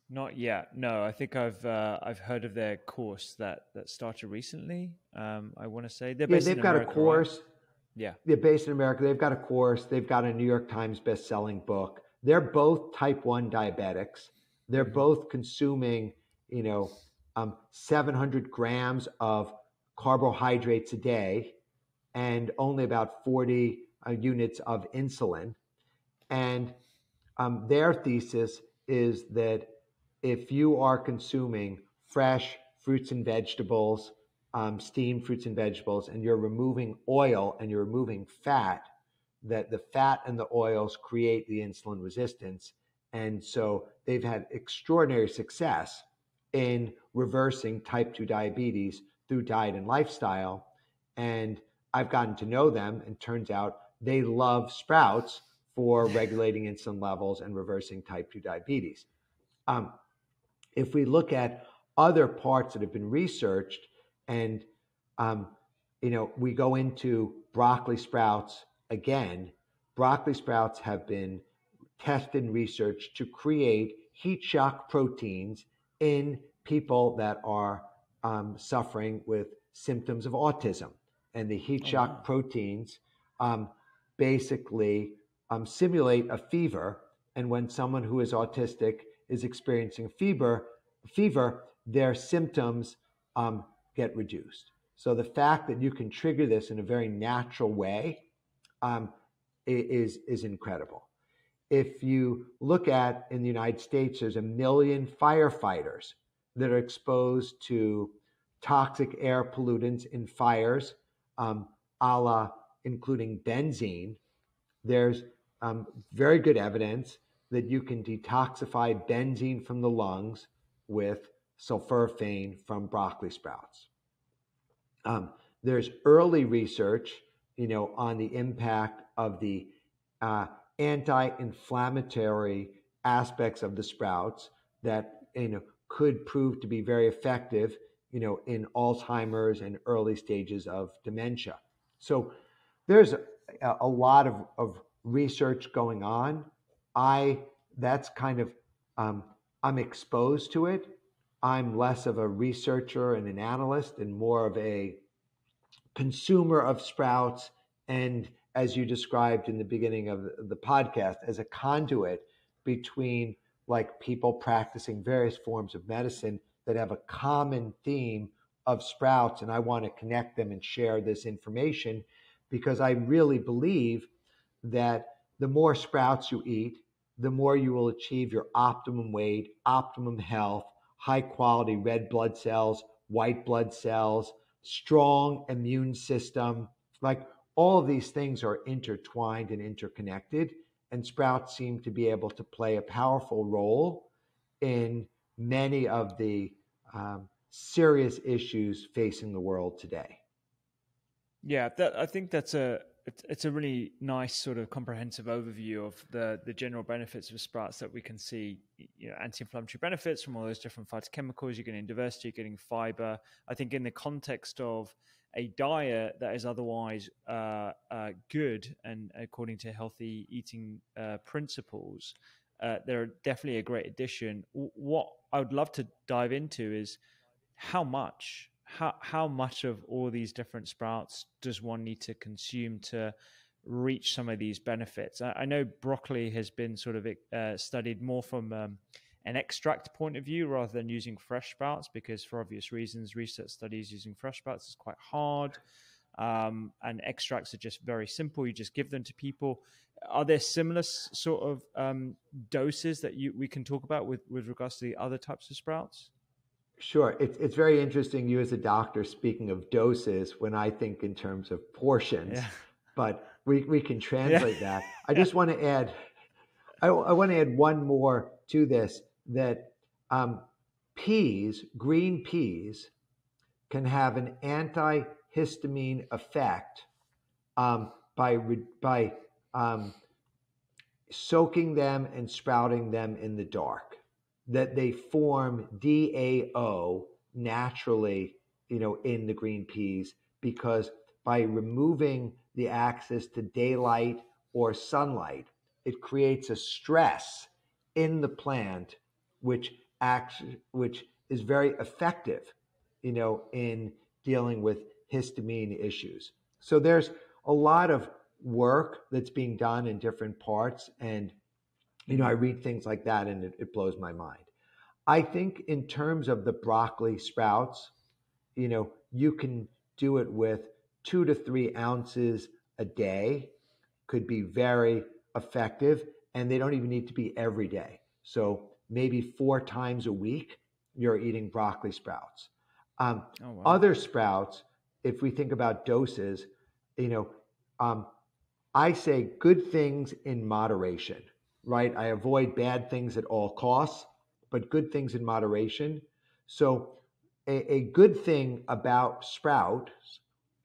Not yet. No, I think I've heard of their course that started recently. I want to say they're Yeah, based in they've got a America, right? course. Yeah. They're based in America. They've got a course. They've got a New York Times best-selling book. They're both type 1 diabetics. They're Hmm. both consuming, 700 grams of carbohydrates a day and only about 40 units of insulin. And their thesis is that if you are consuming fresh fruits and vegetables, steamed fruits and vegetables, and you're removing oil and you're removing fat, that the fat and the oils create the insulin resistance. And so they've had extraordinary success in reversing type 2 diabetes through diet and lifestyle. And I've gotten to know them, and turns out they love sprouts for regulating insulin levels and reversing type 2 diabetes. Um, if we look at other parts that have been researched, and um, we go into broccoli sprouts again, broccoli sprouts have been tested and researched to create heat shock proteins in people that are suffering with symptoms of autism. And the heat Oh shock wow. proteins basically simulate a fever. And when someone who is autistic is experiencing fever, their symptoms get reduced. So the fact that you can trigger this in a very natural way um, is incredible. If you look at in the United States, there's 1 million firefighters that are exposed to toxic air pollutants in fires, a la including benzene. There's very good evidence that you can detoxify benzene from the lungs with sulforaphane from broccoli sprouts. There's early research, on the impact of the uh, anti-inflammatory aspects of the sprouts that could prove to be very effective, in Alzheimer's and early stages of dementia. So there's a lot of research going on. That's kind of I'm exposed to it. I'm less of a researcher and an analyst and more of a consumer of sprouts, and as you described in the beginning of the podcast, as a conduit between like people practicing various forms of medicine that have a common theme of sprouts. And I want to connect them and share this information because I really believe that the more sprouts you eat, the more you will achieve your optimum weight, optimum health, high quality red blood cells, white blood cells, strong immune system. Like all of these things are intertwined and interconnected, and sprouts seem to be able to play a powerful role in many of the serious issues facing the world today. Yeah, I think it's a really nice sort of comprehensive overview of the general benefits of sprouts that we can see. Anti-inflammatory benefits from all those different phytochemicals. You're getting diversity, you're getting fiber. I think in the context of a diet that is otherwise good and according to healthy eating principles, they're definitely a great addition. What I would love to dive into is how much of all these different sprouts does one need to consume to reach some of these benefits? I know broccoli has been sort of studied more from an extract point of view rather than using fresh sprouts, because for obvious reasons, research studies using fresh sprouts is quite hard. And extracts are just very simple. You just give them to people. Are there similar sort of doses that we can talk about with regards to the other types of sprouts? Sure. It's very interesting, you as a doctor speaking of doses when I think in terms of portions, Yeah. but we can Yeah. translate that. I just want to add, I want to add one more to this, that green peas, can have an antihistamine effect by soaking them and sprouting them in the dark, that they form DAO naturally, in the green peas, because by removing the access to daylight or sunlight, it creates a stress in the plant, which which is very effective, in dealing with histamine issues. So there's a lot of work that's being done in different parts, and I read things like that, and it blows my mind. I think in terms of the broccoli sprouts, you can do it with 2 to 3 ounces a day, could be very effective, and they don't even need to be every day. So maybe 4 times a week, you're eating broccoli sprouts. Oh, wow. Other sprouts, if we think about doses, I say good things in moderation, right? I avoid bad things at all costs, but good things in moderation. So a good thing about sprouts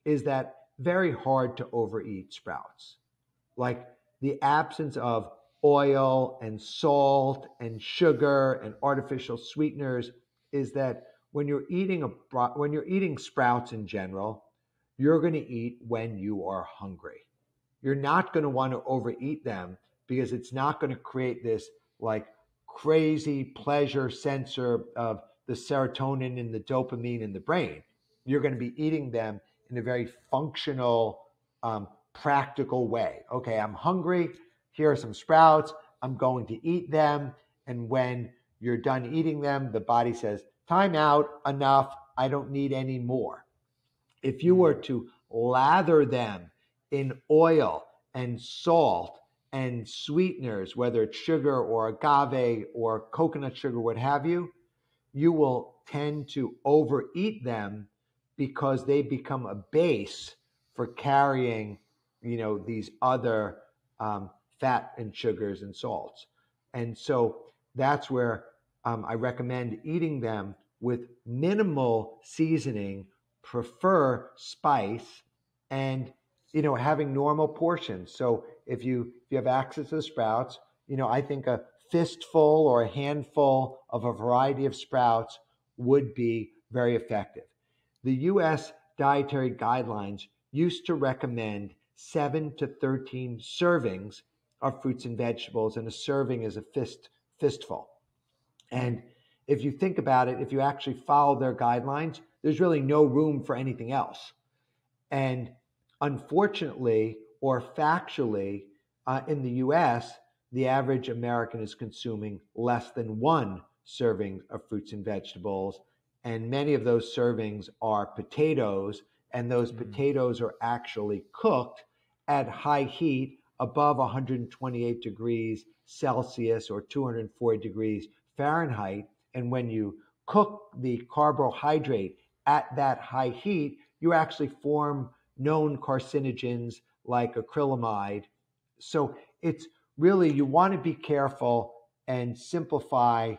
is that very hard to overeat sprouts. Like the absence of oil and salt and sugar and artificial sweeteners is that when you're eating sprouts in general, you're going to eat when you are hungry. You're not going to want to overeat them because it's not going to create this like crazy pleasure sensor of the serotonin and the dopamine in the brain. You're going to be eating them in a very functional, practical way. Okay, I'm hungry. Here are some sprouts. I'm going to eat them. And when you're done eating them, the body says, time out, enough. I don't need any more. If you were to lather them in oil and salt and sweeteners, whether it's sugar or agave or coconut sugar, what have you, you will tend to overeat them because they become a base for carrying, these other fat and sugars and salts. And so that's where I recommend eating them with minimal seasoning, prefer spice, and having normal portions. So if you have access to the sprouts, I think a fistful or a handful of a variety of sprouts would be very effective. The US dietary guidelines used to recommend 7 to 13 servings of fruits and vegetables, and a serving is a fistful. And if you think about it, if you actually follow their guidelines, there's really no room for anything else. And unfortunately, or factually, in the US, the average American is consuming less than 1 serving of fruits and vegetables. And many of those servings are potatoes, and those potatoes are actually cooked at high heat above 128 degrees Celsius or 240 degrees Fahrenheit. And when you cook the carbohydrate at that high heat, you actually form known carcinogens like acrylamide. So it's really, you want to be careful and simplify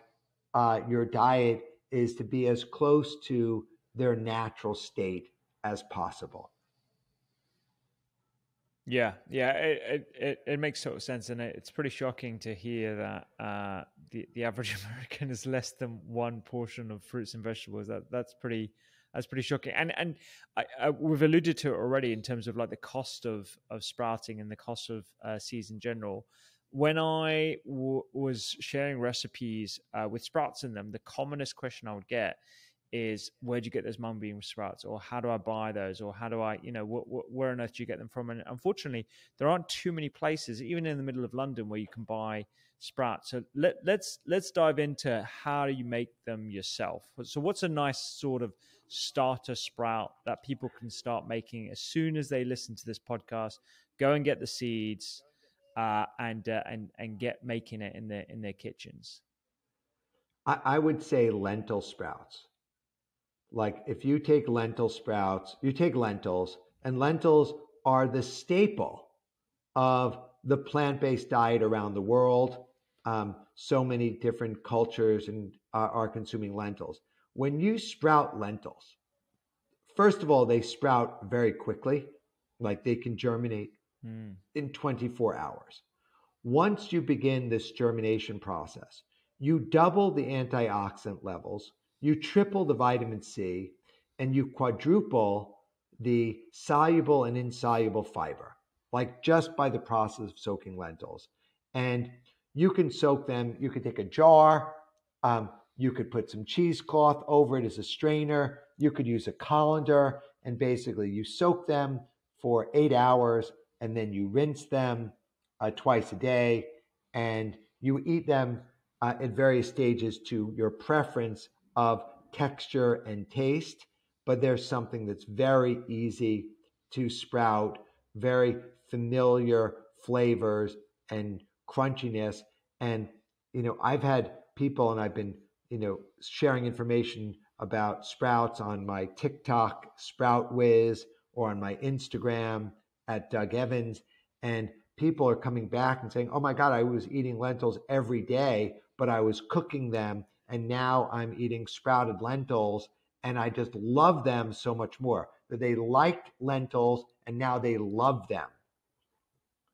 your diet is to be as close to their natural state as possible. Yeah, it makes total sense, and it's pretty shocking to hear that the average American is less than 1 portion of fruits and vegetables. That's pretty shocking. And we've alluded to it already in terms of like the cost of sprouting and the cost of seeds in general. When I was sharing recipes with sprouts in them, the commonest question I would get is, where'd you get those mung bean sprouts, or how do I buy those, or how do I, where on earth do you get them from? And unfortunately, there aren't too many places, even in the middle of London, where you can buy sprouts. So let's dive into how you make them yourself. So what's a nice sort of starter sprout that people can start making as soon as they listen to this podcast? Go and get the seeds and get making it in their kitchens. I would say lentil sprouts. Like if you take lentil sprouts, you take lentils, and lentils are the staple of the plant-based diet around the world. So many different cultures are consuming lentils. When you sprout lentils, first of all, they sprout very quickly, like they can germinate in 24 hours. Once you begin this germination process, you double the antioxidant levels, you triple the vitamin C, and you quadruple the soluble and insoluble fiber, like just by the process of soaking lentils. And you can soak them, you can take a jar, You could put some cheesecloth over it as a strainer. You could use a colander, and basically you soak them for 8 hours, and then you rinse them twice a day, and you eat them at various stages to your preference of texture and taste. But there's something that's very easy to sprout, very familiar flavors and crunchiness. And, I've had people, and I've been, sharing information about sprouts on my TikTok, Sprout Whiz, or on my Instagram at Doug Evans. And people are coming back and saying, oh my God, I was eating lentils every day, but I was cooking them. And now I'm eating sprouted lentils, and I just love them so much more. That they liked lentils and now they love them.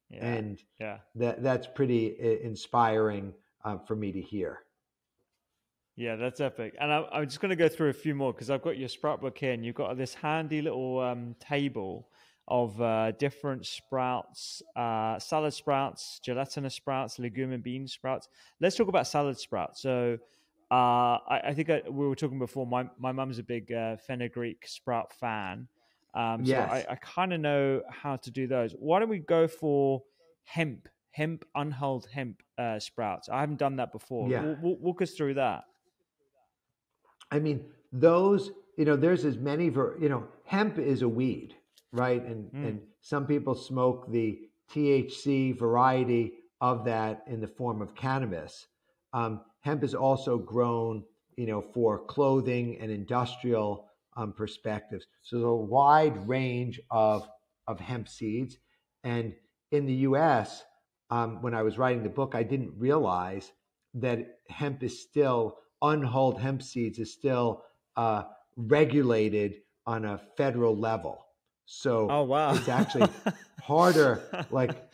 Yeah. And Yeah. that's pretty inspiring for me to hear. Yeah, that's epic. And I'm just going to go through a few more because I've got your sprout book here, and you've got this handy little table of different sprouts, salad sprouts, gelatinous sprouts, legume and bean sprouts. Let's talk about salad sprouts. So I think we were talking before, my mum's a big fenugreek sprout fan. Yes. So I kind of know how to do those. Why don't we go for hemp, unhulled hemp sprouts? I haven't done that before. Yeah. Walk us through that. I mean, those, there's as many, hemp is a weed, right? And some people smoke the THC variety of that in the form of cannabis. Hemp is also grown, for clothing and industrial perspectives. So there's a wide range of hemp seeds. And in the US, when I was writing the book, I didn't realize that hemp is still, unhulled hemp seeds is still regulated on a federal level. So oh, wow. It's actually harder. Like,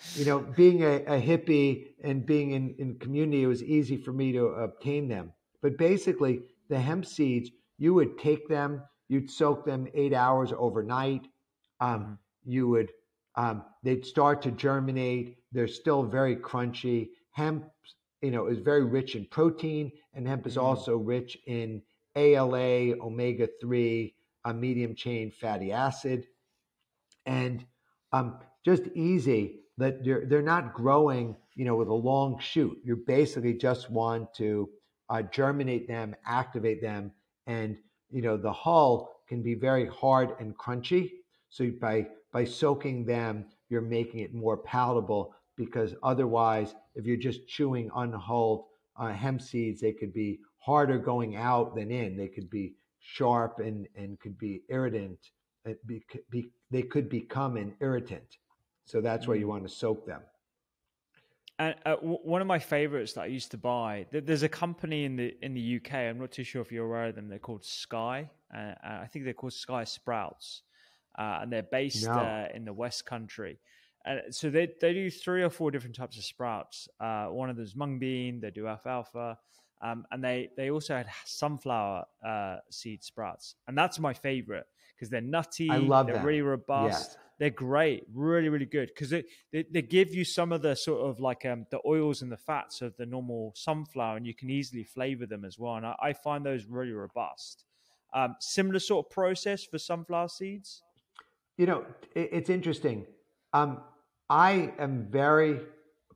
being a hippie and being in community, it was easy for me to obtain them. But basically, the hemp seeds, you would take them, you'd soak them 8 hours overnight. You would, they'd start to germinate. They're still very crunchy. Hemp, is very rich in protein, and hemp is also rich in ALA, omega-3, a medium chain fatty acid, and just easy that they're not growing, with a long shoot. You basically just want to germinate them, activate them, and the hull can be very hard and crunchy. So by soaking them, you're making it more palatable, because otherwise, if you're just chewing unhulled hemp seeds, they could be harder going out than in. They could be sharp and could be irritant. They could become an irritant. So that's why you want to soak them. And one of my favorites that I used to buy, there's a company in the UK. I'm not too sure if you're aware of them. They're called Sky. I think they're called Sky Sprouts, and they're based in the West Country. So they do 3 or 4 different types of sprouts. One of them is mung bean. They do alfalfa, and they also had sunflower seed sprouts, and that's my favorite because they're nutty. I love they're them. really robust. Yes. They're great, really, really good, because they give you some of the sort of like the oils and the fats of the normal sunflower, and you can easily flavor them as well. And I find those really robust. Similar sort of process for sunflower seeds. It's interesting. I am very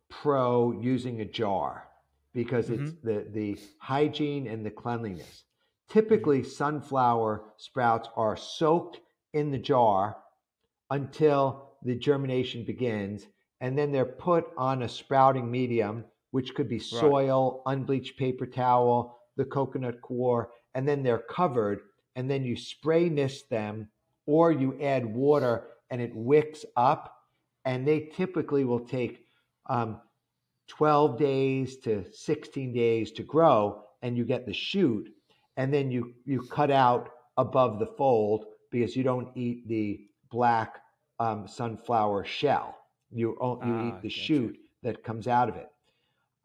pro using a jar because it's the hygiene and the cleanliness. Typically, sunflower sprouts are soaked in the jar until the germination begins, and then they're put on a sprouting medium, which could be soil, unbleached paper towel, the coconut coir, and then they're covered, and then you spray mist them, or you add water and it wicks up, and they typically will take 12 days to 16 days to grow, and you get the shoot, and then you cut out above the fold because you don't eat the black sunflower shell. You eat the shoot that comes out of it.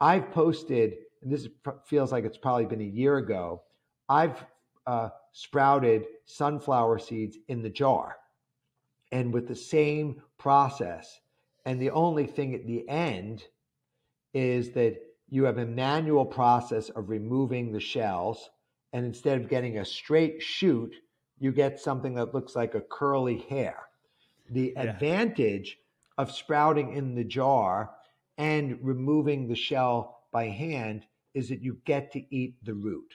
I've posted, and this feels like it's probably been a year ago, I've sprouted sunflower seeds in the jar, and with the same process. And the only thing at the end is that you have a manual process of removing the shells. And instead of getting a straight shoot, you get something that looks like a curly hair. The advantage of sprouting in the jar and removing the shell by hand is that you get to eat the root.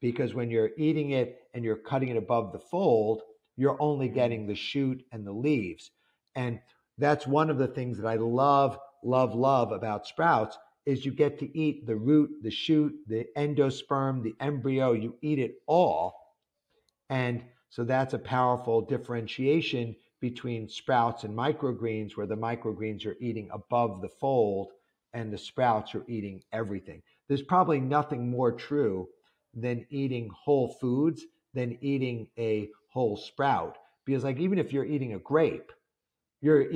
Because when you're eating it and you're cutting it above the fold, you're only getting the shoot and the leaves. And that's one of the things that I love about sprouts is you get to eat the root, the shoot, the endosperm, the embryo, you eat it all. And so that's a powerful differentiation between sprouts and microgreens, where the microgreens are eating above the fold and the sprouts are eating everything. There's probably nothing more true than eating whole foods than eating a whole sprout. Because like even if you're eating a grape, you're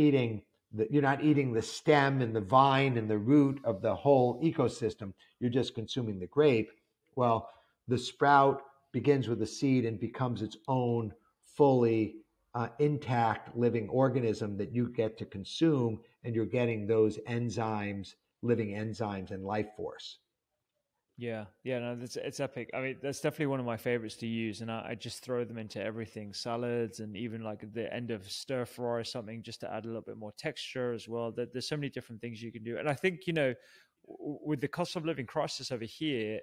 not eating the stem and the vine and the root of the whole ecosystem. You're just consuming the grape. Well, the sprout begins with a seed and becomes its own fully intact living organism that you get to consume, and you're getting those enzymes, living enzymes and life force. Yeah, no, it's epic. I mean, that's definitely one of my favorites to use, and I just throw them into everything, salads, and even like the end of stir fry or something, just to add a little bit more texture as well. There's so many different things you can do, and I think with the cost of living crisis over here,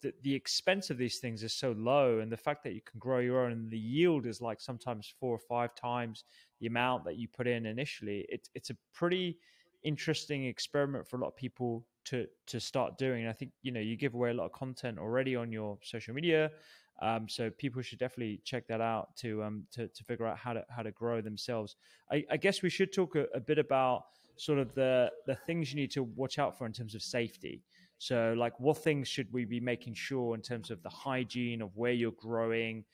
the expense of these things is so low, and the fact that you can grow your own, and the yield is like sometimes 4 or 5 times the amount that you put in initially. It's a pretty interesting experiment for a lot of people to start doing. And I think you give away a lot of content already on your social media, so people should definitely check that out to figure out how to grow themselves. I guess we should talk a bit about sort of the things you need to watch out for in terms of safety. So like what things should we be making sure in terms of the hygiene of where you're growing?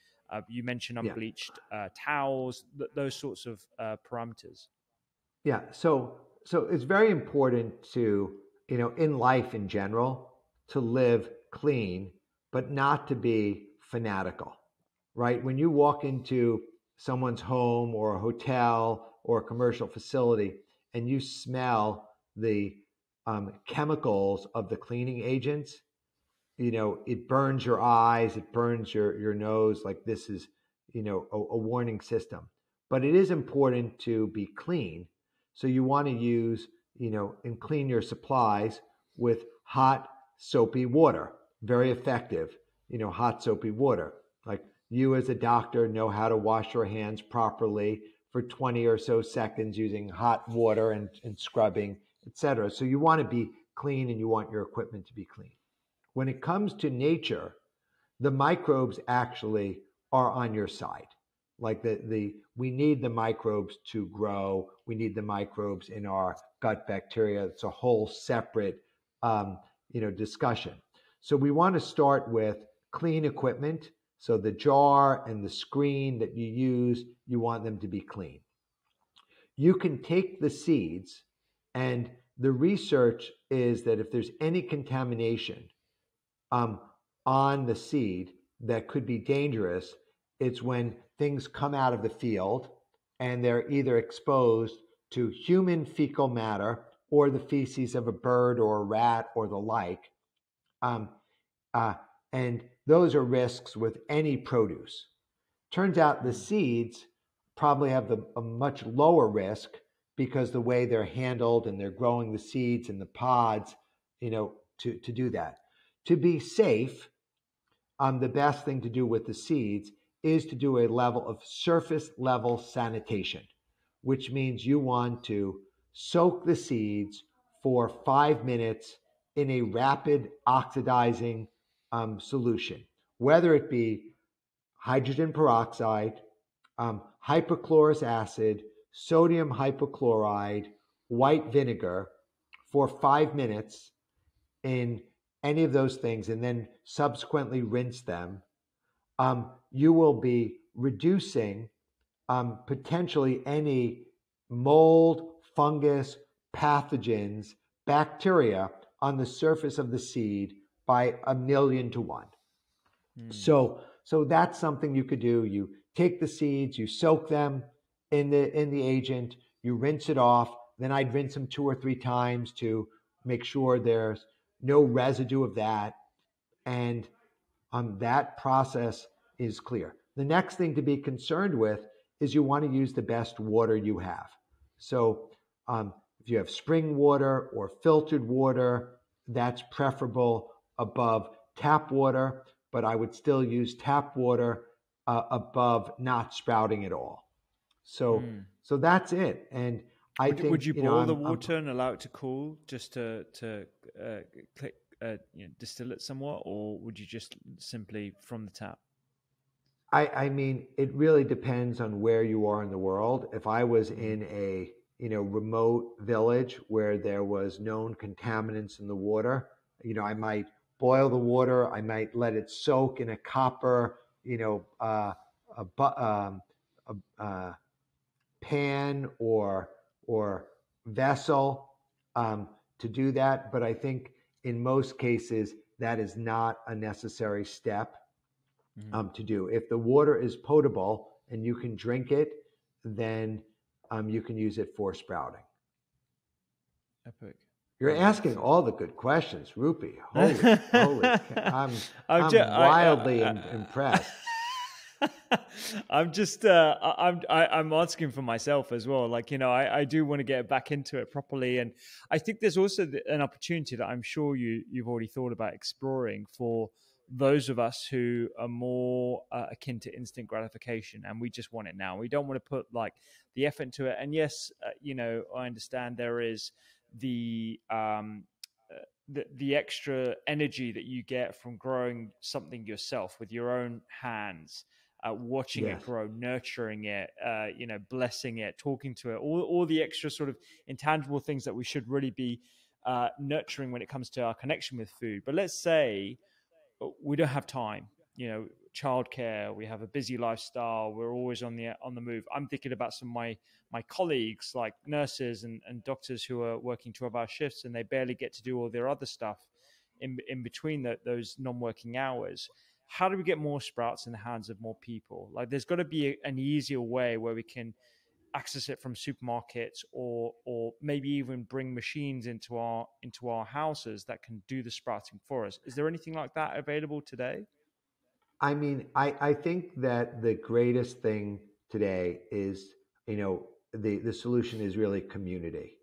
You mentioned unbleached towels, those sorts of parameters. Yeah. So it's very important to, in life in general, to live clean, but not to be fanatical, right? When you walk into someone's home or a hotel or a commercial facility and you smell the chemicals of the cleaning agents, it burns your eyes, it burns your nose, like this is, a warning system. But it is important to be clean. So you want to use, and clean your supplies with hot, soapy water. Very effective, hot, soapy water. Like you as a doctor know how to wash your hands properly for 20 or so seconds using hot water and scrubbing, etc. So you want to be clean and you want your equipment to be clean. When it comes to nature, the microbes actually are on your side. Like we need the microbes to grow. We need the microbes in our gut bacteria. It's a whole separate, discussion. So we want to start with clean equipment. So the jar and the screen that you use, you want them to be clean. You can take the seeds, and the research is that if there's any contamination on the seed that could be dangerous, it's when things come out of the field and they're either exposed to human fecal matter or the feces of a bird or a rat or the like. And those are risks with any produce. Turns out the seeds probably have a much lower risk because the way they're handled and they're growing the seeds in the pods, to do that. To be safe, the best thing to do with the seeds is to do a level of surface level sanitation, which means you want to soak the seeds for 5 minutes in a rapid oxidizing solution, whether it be hydrogen peroxide, hypochlorous acid, sodium hypochloride, white vinegar, for 5 minutes in any of those things, and then subsequently rinse them. You will be reducing potentially any mold, fungus, pathogens, bacteria on the surface of the seed by 1,000,000 to 1. So that's something you could do. You take the seeds, you soak them in the agent, you rinse it off. Then I'd rinse them 2 or 3 times to make sure there's no residue of that, and that process is clear. The next thing to be concerned with is you want to use the best water you have. So if you have spring water or filtered water, that's preferable above tap water, but I would still use tap water above not sprouting at all. So that's it. And would you boil the water and allow it to cool just to distill it somewhat, or would you just simply from the tap? I mean, it really depends on where you are in the world. If I was in a remote village where there was known contaminants in the water, I might boil the water. I might let it soak in a copper, pan or vessel to do that. But I think in most cases that is not a necessary step to do. If the water is potable and you can drink it, then you can use it for sprouting. Epic. You're asking all the good questions, Rupi. Holy! I'm wildly impressed. I'm just I'm asking for myself as well. Like, I do want to get back into it properly, and I think there's also an opportunity that I'm sure you've already thought about exploring for those of us who are more akin to instant gratification, and we just want it now. We don't want to put like the effort into it. And yes, I understand there is the extra energy that you get from growing something yourself with your own hands, watching it grow, nurturing it, blessing it, talking to it, all the extra sort of intangible things that we should really be nurturing when it comes to our connection with food. But let's say we don't have time, childcare, we have a busy lifestyle, we're always on the move. I'm thinking about some of my colleagues, like nurses and doctors who are working 12-hour shifts, and they barely get to do all their other stuff in between those non-working hours. How do we get more sprouts in the hands of more people? Like, there's got to be an easier way where we can access it from supermarkets, or maybe even bring machines into our houses that can do the sprouting for us. Is there anything like that available today? I mean, I think that the greatest thing today is, the solution is really community,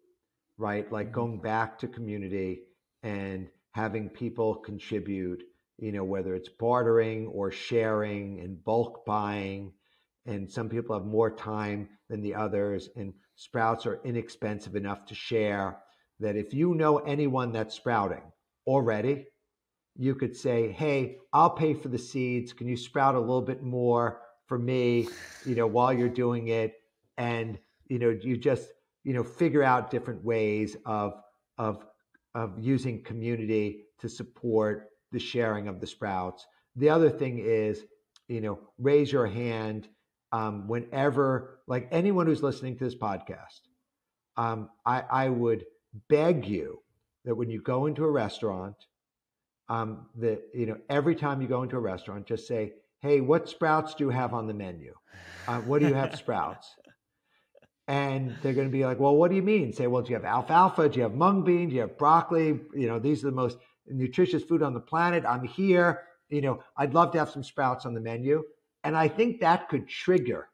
right? Like going back to community and having people contribute, whether it's bartering or sharing and bulk buying. And some people have more time than the others, and sprouts are inexpensive enough to share that if you know anyone that's sprouting already, you could say, hey, I'll pay for the seeds. Can you sprout a little bit more for me, while you're doing it? And, you just, figure out different ways of using community to support the sharing of the sprouts. The other thing is, raise your hand whenever, like anyone who's listening to this podcast, I would beg you that when you go into a restaurant, every time you go into a restaurant, just say, hey, what sprouts do you have on the menu? What do you have sprouts? And they're going to be like, well, what do you mean? Say, well, do you have alfalfa? Do you have mung beans? Do you have broccoli? These are the most nutritious food on the planet. I'm here. I'd love to have some sprouts on the menu. And I think that could trigger.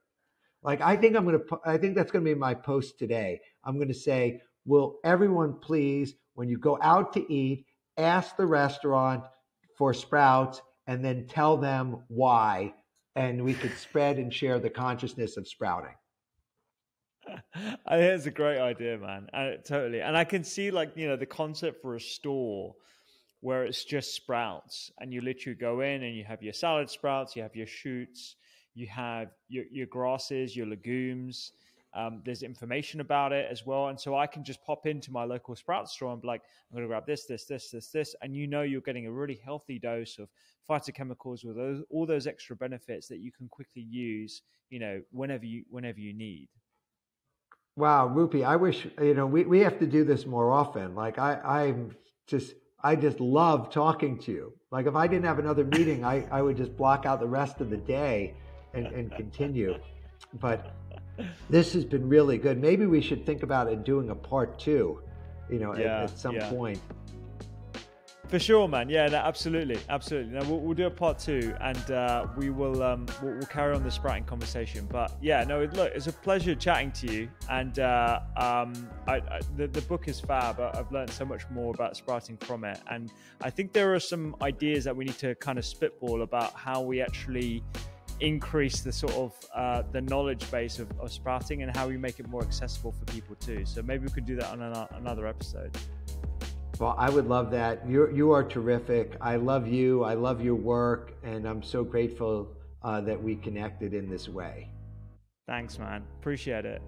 Like, I think that's going to be my post today. I'm going to say, will everyone please, when you go out to eat, ask the restaurant for sprouts and then tell them why. And we could spread and share the consciousness of sprouting. I think it's a great idea, man. Totally. And I can see, like, the concept for a store where it's just sprouts, and you literally go in and you have your salad sprouts, you have your shoots, you have your grasses, your legumes. There's information about it as well. And so I can just pop into my local sprout store and be like, I'm going to grab this. And you're getting a really healthy dose of phytochemicals with all those extra benefits that you can quickly use, whenever you need. Wow, Rupi, I wish, we have to do this more often. Like, I just love talking to you. Like, if I didn't have another meeting, I would just block out the rest of the day and continue. But this has been really good. Maybe we should think about it doing a part 2, at some point. For sure, man. Yeah, no, absolutely, absolutely. No, we'll do a part 2, and we'll carry on the sprouting conversation. But yeah, no, look, it's a pleasure chatting to you. And the book is fab. I've learned so much more about sprouting from it, and I think there are some ideas that we need to kind of spitball about how we actually increase the sort of the knowledge base of sprouting and how we make it more accessible for people too. So maybe we could do that on another episode. Well, I would love that. You are terrific. I love you. I love your work. And I'm so grateful that we connected in this way. Thanks, man. Appreciate it.